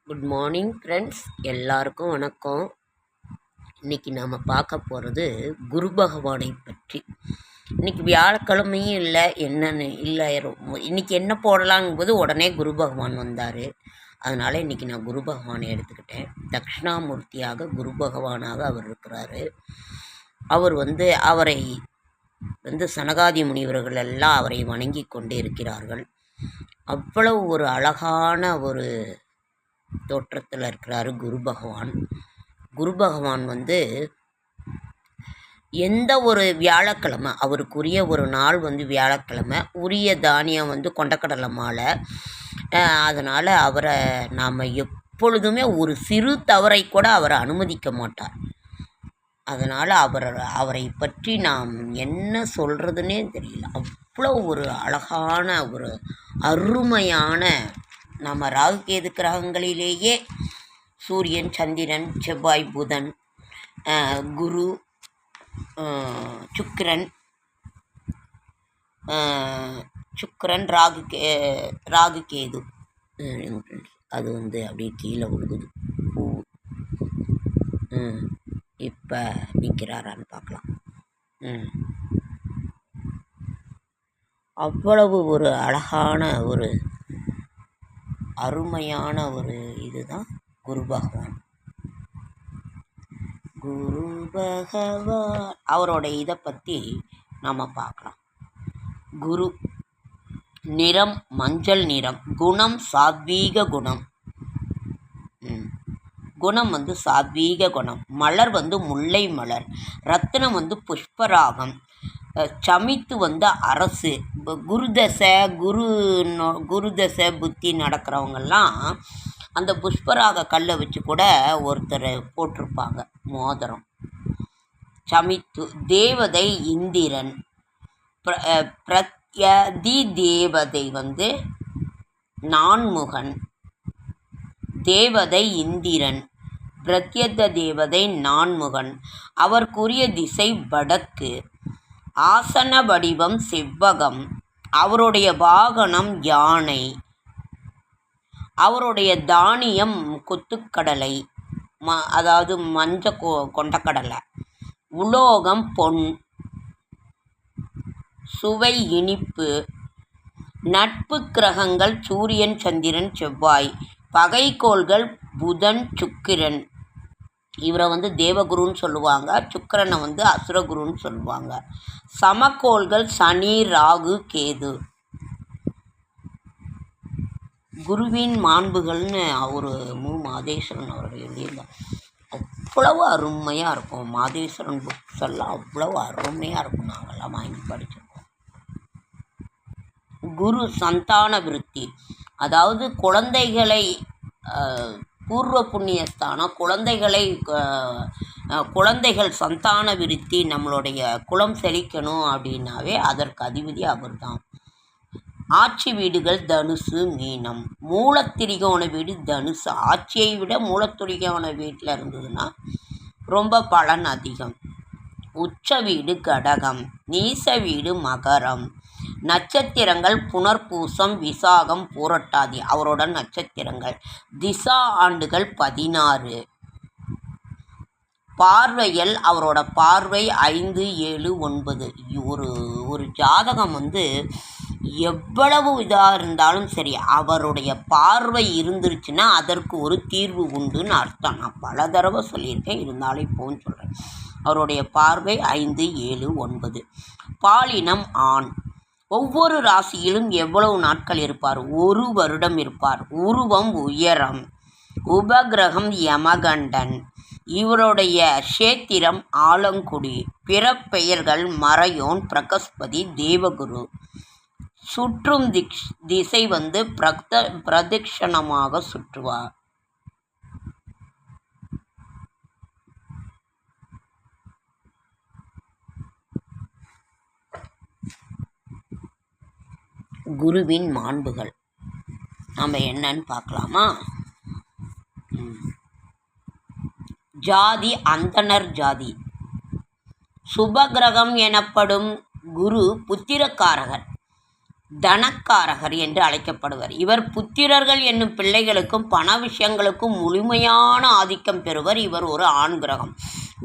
Good morning friends, எல்லாருக்கும் வணக்கம். இன்றைக்கி நாம் பார்க்க போகிறது குரு பகவானை பற்றி. இன்றைக்கி வியாழக்கிழமையும் இல்லை, என்னன்னு இல்லை, இன்றைக்கி என்ன போடலாங்கும்போது உடனே குரு பகவான் வந்தார். அதனால் இன்றைக்கி நான் குரு பகவானை எடுத்துக்கிட்டேன். தட்சிணாமூர்த்தியாக குரு பகவானாக அவர் இருக்கிறாரு. அவர் அவரை சனகாதி முனிவர்கள் எல்லாம் அவரை வணங்கி கொண்டு இருக்கிறார்கள். அவ்வளவு ஒரு அழகான ஒரு தோற்றத்தில் இருக்கிறாரு குரு பகவான். குரு பகவான் எந்த ஒரு வியாழக்கிழமை, அவருக்குரிய ஒரு நாள் வியாழக்கிழமை, உரிய தானியம் கொண்டக்கடலை மாலை. அதனால் அவரை நாம் எப்பொழுதுமே ஒரு சிறு தவறை கூட அவரை அனுமதிக்க மாட்டார். அதனால் அவரை பற்றி நாம் என்ன சொல்கிறதுனே தெரியல. அவ்வளோ ஒரு அழகான ஒரு அருமையான, நம்ம ராகு கேது கிரகங்களிலேயே சூரியன், சந்திரன், செவ்வாய், புதன், குரு, சுக்கிரன், ராகு கேது, அது அப்படியே கீழே விழுகுது. இப்போ நிற்கிறாரான்னு பார்க்கலாம். அவ்வளவு ஒரு அழகான ஒரு அருமையான ஒரு இதுதான் குரு பகவான். குரு பகவான் அவரோட இதை பற்றி நாம் பார்க்கலாம். குரு நிறம் மஞ்சள் நிறம், குணம் சாத்வீக குணம். குணம் சாத்வீக குணம். மலர் முல்லை மலர். ரத்தினம் புஷ்பராகம். சமித்து அரசு. குருதசை புத்தி நடக்கிறவங்கெல்லாம் அந்த புஷ்பராக கல்லை வச்சு கூட ஒருத்தர் போட்டிருப்பாங்க மோதிரம். சமித்து தேவதை இந்திரன். பிரத்யதி தேவதை நான்முகன். தேவதை இந்திரன், பிரத்யத தேவதை நான்முகன். அவருக்குரிய திசை வடக்கு. ஆசன வடிவம் செவ்வகம். அவருடைய வாகனம் யானை. அவருடைய தானியம் கொத்துக்கடலை, அதாவது கொண்டக்கடலை. உலோகம் பொன். சுவை இனிப்பு. நட்பு கிரகங்கள் சூரியன், சந்திரன், செவ்வாய். பகைக்கோள்கள் புதன், சுக்கிரன். இவரை தேவகுருன்னு சொல்லுவாங்க. சுக்கிரனை அசுரகுருன்னு சொல்லுவாங்க. சமக்கோள்கள் சனி, ராகு, கேது. குருவின் மாண்புகள்னு ஒரு மாதேஸ்வரன் அவர்கள் எழுதியிருந்தார். அவ்வளவு அருமையாக இருக்கும். மாதேஸ்வரன் புக்ஸ் எல்லாம் அவ்வளவு அருமையாக இருக்கும். நாங்கள்லாம் வாங்கி படிச்சிருக்கோம். குரு சந்தான விருத்தி, அதாவது குழந்தைகளை, பூர்வ புண்ணியஸ்தானம், குழந்தைகள் சந்தான விருத்தி. நம்மளுடைய குலம் செழிக்கணும் அப்படின்னாவே அதற்கு அதிபதி அவர் தான். ஆட்சி வீடுகள் தனுசு, மீனம். மூலத்திரிகோண வீடு தனுசு. ஆட்சியை விட மூலத்திரிகோண வீட்டில் இருந்ததுன்னா ரொம்ப பலன் அதிகம். உச்ச வீடு கடகம். நீச வீடு மகரம். நட்சத்திரங்கள் புனர்பூசம், விசாகம், பூரட்டாதி அவரோட நட்சத்திரங்கள். திசா ஆண்டுகள் 16. பார்வையல் அவரோட பார்வை 5, 7, 9. ஒரு ஜாதகம் எவ்வளவு இதாக இருந்தாலும் சரி, அவருடைய பார்வை இருந்துருச்சுன்னா அதற்கு ஒரு தீர்வு உண்டுன்னு அர்த்தம். நான் பல தடவை சொல்லியிருக்கேன், இருந்தாலும் இப்போன்னு சொல்கிறேன். அவருடைய பார்வை 5, 7, 9. பாலினம் ஆண். ஒவ்வொரு ராசியிலும் எவ்வளவு நாட்கள் இருப்பார்? 1 வருடம் இருப்பார். உருவம் உயரம். உபகிரகம் யமகண்டன். இவருடைய க்ஷேத்திரம் ஆலங்குடி. பிற பெயர்கள் மறையோன், பிரகஸ்பதி, தேவகுரு. சுற்றும் திசை பிரதட்சணமாக சுற்றுவார். குருவின் மாண்புகள் நம்ம என்னன்னு பார்க்கலாமா? ஜாதி அந்தணர் ஜாதி. சுபகிரகம் எனப்படும் குரு புத்திரக்காரகர். தனக்காரகர் என்று அழைக்கப்படுவர். இவர் புத்திரர்கள் என்னும் பிள்ளைகளுக்கும் பண விஷயங்களுக்கும் முழுமையான ஆதிக்கம் பெறுவர். இவர் ஒரு ஆண் கிரகம்.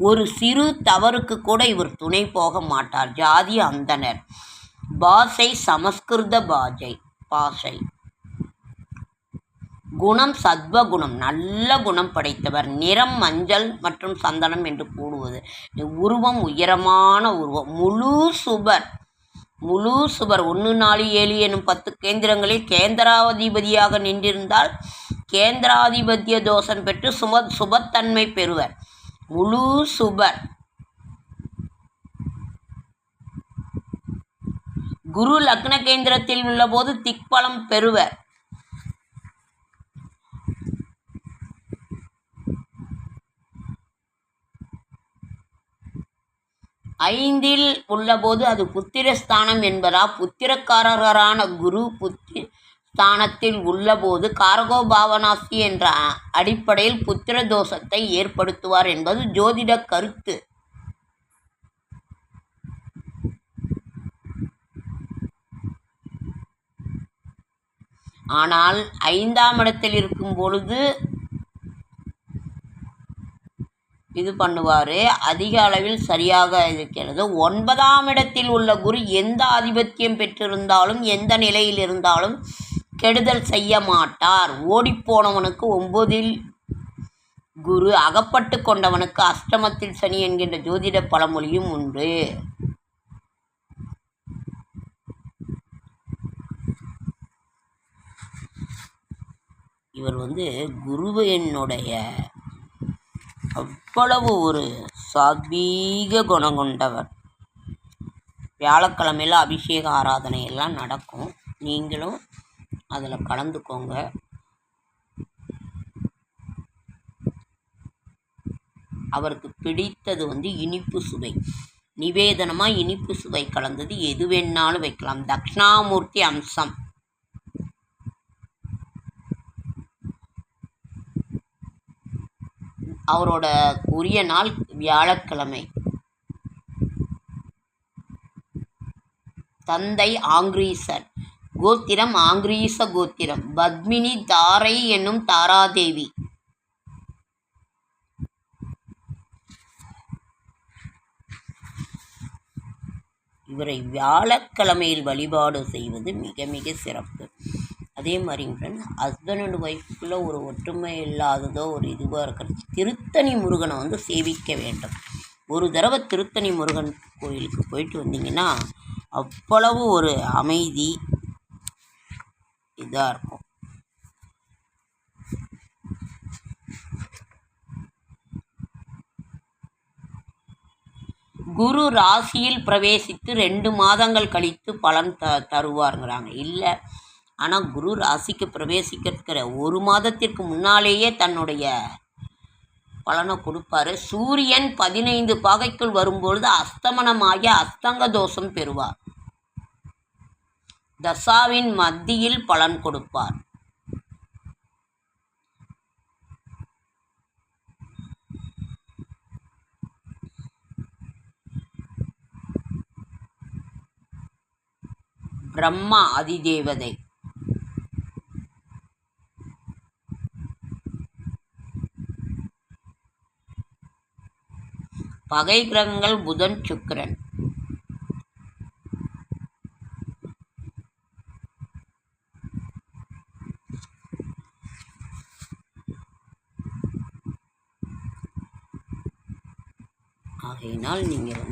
ஒரு சிறு தவறுக்கு கூட இவர் துணை போக மாட்டார். ஜாதி அந்தனர். பாஷை சமஸ்கிருத பாஷை. குணம் சத்வகுணம், நல்ல குணம் படைத்தவர். நிறம் மஞ்சள் மற்றும் சந்தனம் என்று கூடுவது. உருவம் உயரமான உருவம். முழு சுபர் 1 4 7 எனும் 10 கேந்திரங்களில் கேந்திராதிபதியாக நின்றிருந்தால் கேந்திராதிபத்திய தோஷம் பெற்று சுபத்தன்மை பெறுவர். முழு சுபர். குரு லக்ன கேந்திரத்தில் உள்ளபோது திக்பலம் பெறுவர். 5ல் உள்ளபோது அது புத்திரஸ்தானம் என்பதா. புத்திரக்காரரான குரு புத்தி ஸ்தானத்தில் உள்ளபோது காரகோபாவனாசி என்ற அடிப்படையில் புத்திர தோஷத்தை ஏற்படுத்துவார் என்பது ஜோதிட கருத்து. ஆனால் 5ஆம் இடத்தில் இருக்கும் பொழுது இது பண்ணுவார், அதிக அளவில் சரியாக இருக்கிறது. 9ஆம் இடத்தில் உள்ள குரு எந்த ஆதிபத்தியம் பெற்றிருந்தாலும் எந்த நிலையில் இருந்தாலும் கெடுதல் செய்ய மாட்டார். ஓடிப்போனவனுக்கு 9ல் குரு, அகப்பட்டு கொண்டவனுக்கு அஷ்டமத்தில் சனி என்கின்ற ஜோதிட பழமொழியும் உண்டு. இவர் குருவினுடைய அவ்வளவு ஒரு சாத்வீக குணம் கொண்டவர். வியாழக்கிழமையில் அபிஷேக ஆராதனை எல்லாம் நடக்கும். நீங்களும் அதில் கலந்துக்கோங்க. அவருக்கு பிடித்தது இனிப்பு சுவை. நிவேதனமாக இனிப்பு சுவை கலந்தது எது வேணாலும் வைக்கலாம். தட்சிணாமூர்த்தி அம்சம். அவரோட உரிய நாள் வியாழக்கிழமை. தந்தை ஆங்கிரீசர். கோத்திரம் ஆங்கிரீச கோத்திரம். பத்மினி தாரை என்னும் தாராதேவி. இவரை வியாழக்கிழமையில் வழிபாடு செய்வது மிக மிக சிறப்பு. அதே மாதிரிங்க ஃப்ரெண்ட்ஸ், ஹஸ்பண்ட் அண்ட் ஒய்ஃபுக்குள்ளே ஒரு ஒற்றுமை இல்லாததோ ஒரு இதுவாக இருக்கிறது. திருத்தணி முருகனை சேவிக்க வேண்டும். ஒரு தடவை திருத்தணி முருகன் கோயிலுக்கு போயிட்டு வந்தீங்கன்னா அவ்வளவு ஒரு அமைதி இதாக இருக்கும். குரு ராசியில் பிரவேசித்து 2 மாதங்கள் கழித்து பலன் தருவாருங்கிறாங்க. இல்லை, ஆனால் குரு ராசிக்கு பிரவேசிக்கிற 1 மாதத்திற்கு முன்னாலேயே தன்னுடைய பலனை கொடுப்பாரு. சூரியன் 15 பாகைக்குள் வரும்பொழுது அஸ்தமனமாகி அஸ்தங்க தோஷம் பெறுவார். தசாவின் மத்தியில் பலன் கொடுப்பார். பிரம்மா அதிதேவதை. பகை கிரகங்கள் புதன் சுக்கிரன். ஆகையினால் நீங்கள்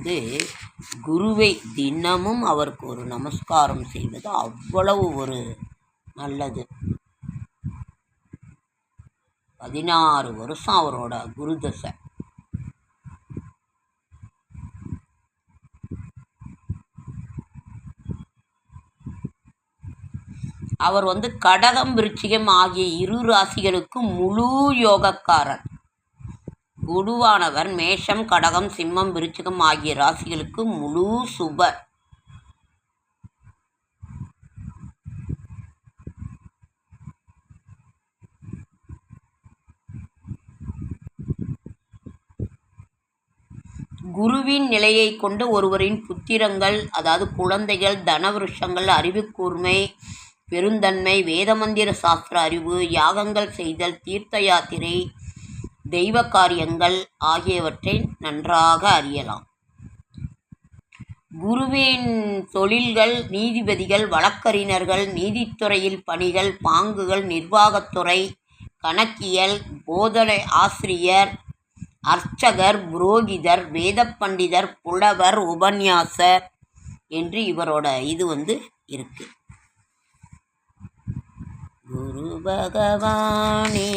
குருவை தினமும் அவருக்கு ஒரு நமஸ்காரம் செய்வது அவ்வளவு ஒரு நல்லது. 16 வருஷம் அவரோட குருதசை. அவர் கடகம் விருச்சிகம் ஆகிய 2 ராசிகளுக்கு முழு யோகக்காரர். குருவானவர் மேஷம் கடகம் சிம்மம் விருச்சிகம் ஆகிய ராசிகளுக்கு முழு சுபர். குருவின் நிலையை கொண்டு ஒருவரின் புத்திரங்கள், அதாவது குழந்தைகள், தனவிருஷங்கள், அறிவுக்கூர்மை, பெருந்தன்மை, வேதமந்திர சாஸ்திர அறிவு, யாகங்கள் செய்தல், தீர்த்த யாத்திரை, தெய்வ காரியங்கள் ஆகியவற்றை நன்றாக அறியலாம். குருவின் தொழில்கள்: நீதிபதிகள், வழக்கறிஞர்கள், நீதித்துறையில் பணிகள், பாங்குகள், நிர்வாகத்துறை, கணக்கியல், போதனை ஆசிரியர், அர்ச்சகர், புரோகிதர், வேத பண்டிதர், புலவர், உபன்யாசர் என்று இவரோட இது இருக்கு. குரு பகவானே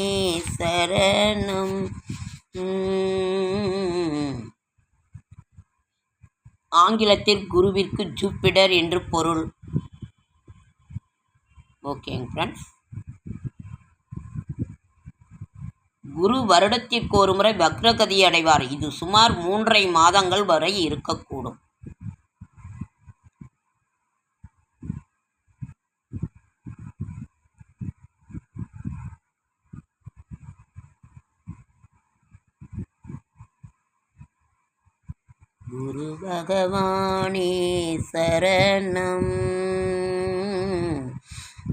சரணம். ஆங்கிலத்தில் குருவிற்கு ஜூபிட்டர் என்று பொருள். ஓகேங்க ஃப்ரெண்ட்ஸ். குரு வருடத்திற்கு ஒரு முறை வக்ரகதி அடைவார். இது சுமார் 3.5 மாதங்கள் வரை இருக்கக்கூடும். குரு பகவானே சரணம்.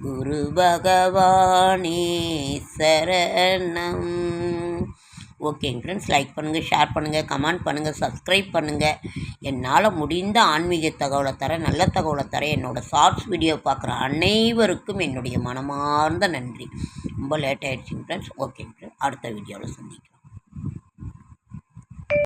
குரு பகவானே சரணம். ஓகேங்க ஃப்ரெண்ட்ஸ், லைக் பண்ணுங்கள், ஷேர் பண்ணுங்கள், கமெண்ட் பண்ணுங்கள், சப்ஸ்கிரைப் பண்ணுங்கள். என்னால் முடிந்த ஆன்மீக தகவலை தர, நல்ல தகவலை தர என்னோடய ஷார்ட்ஸ் வீடியோ பார்க்குற அனைவருக்கும் என்னுடைய மனமார்ந்த நன்றி. ரொம்ப லேட் ஆகிடுச்சிங்க ஃப்ரெண்ட்ஸ். ஓகேங்க ஃப்ரெண்ட்ஸ், அடுத்த வீடியோவில் சந்திக்கிறேன்.